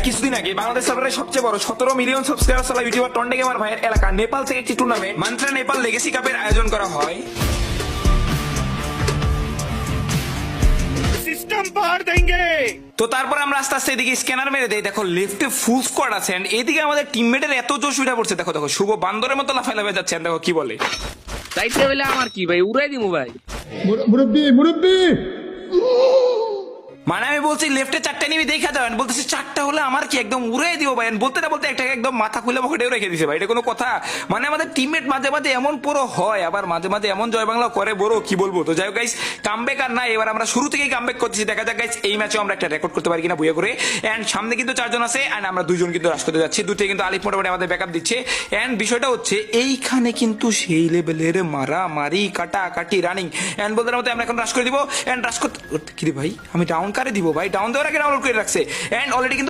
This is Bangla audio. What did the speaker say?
কিছুদিন আগে বাংলাদেশ সরকারের সবচেয়ে বড় 17 মিলিয়ন সাবস্ক্রাইবার চলা ইউটিউবার টন্ডে গেমার ভাইয়ের এলাকা নেপাল থেকে একটি টুর্নামেন্ট মান্ত্রা নেপাল লেগেসি কাপের আয়োজন করা হয়। सिस्टम पार देंगे। তো তারপর আমরা আস্তে আস্তে এদিকে স্ক্যানার মেরে দেই, দেখো লেফটে ফুল স্কোয়াড আছে and এদিকে আমাদের টিমমেটের এত জোশ উঠে পড়ছে, দেখো দেখো শুভ বান্দরের মতো লাফাই লাফাই যাচ্ছে and দেখো কি বলে, চাইতে হইলে আমার কি ভাই, উড়াই দিমু ভাই। মুরব্বি মুরব্বি মানে আমি বলছি লেফটে 4টা নিবি দেখা যাবেন, বলতেছি 4টা হলে আমার কি, একদম উড়াই দিব ভাই। বলতে না বলতে একটা একদম মাথা খুলে মুখেও রেখে দিছে ভাই, এটা কোনো কথা? মানে আমাদের টিমমেট মাঝে মাঝে এমন পুরো হয়, আবার মাঝে মাঝে এমন জয় বাংলা করে বড় কি বলবো। তো যাই হোক গাইস, কামব্যাক আর না, এবার আমরা শুরু থেকেই কামব্যাক করতেছি, দেখা যাক গাইস এই ম্যাচেও আমরা একটা রেকর্ড করতে পারি কিনা বুয়া করে। এন্ড সামনে কিন্তু 4 জন আছে এন্ড আমরা 2 জন কিন্তু রাশ করতে যাচ্ছি, দুটোই কিন্তু আলিফ মোটামুটি আমাদের ব্যাকআপ দিচ্ছে। এন্ড বিষয়টা হচ্ছে এইখানে কিন্তু সেই লেভেলের মারামারি কাটাকাটি রানিং এন্ড বলতে মতো আমরা এখন রাশ করে দিব। এন্ড রাশ করতে কি রে ভাই, আমি ডাউন কারে দিব ভাই, ডাউন দেওয়ার আগে ডাউনলোড করে রাখছে এন্ড অলরেডি কিন্তু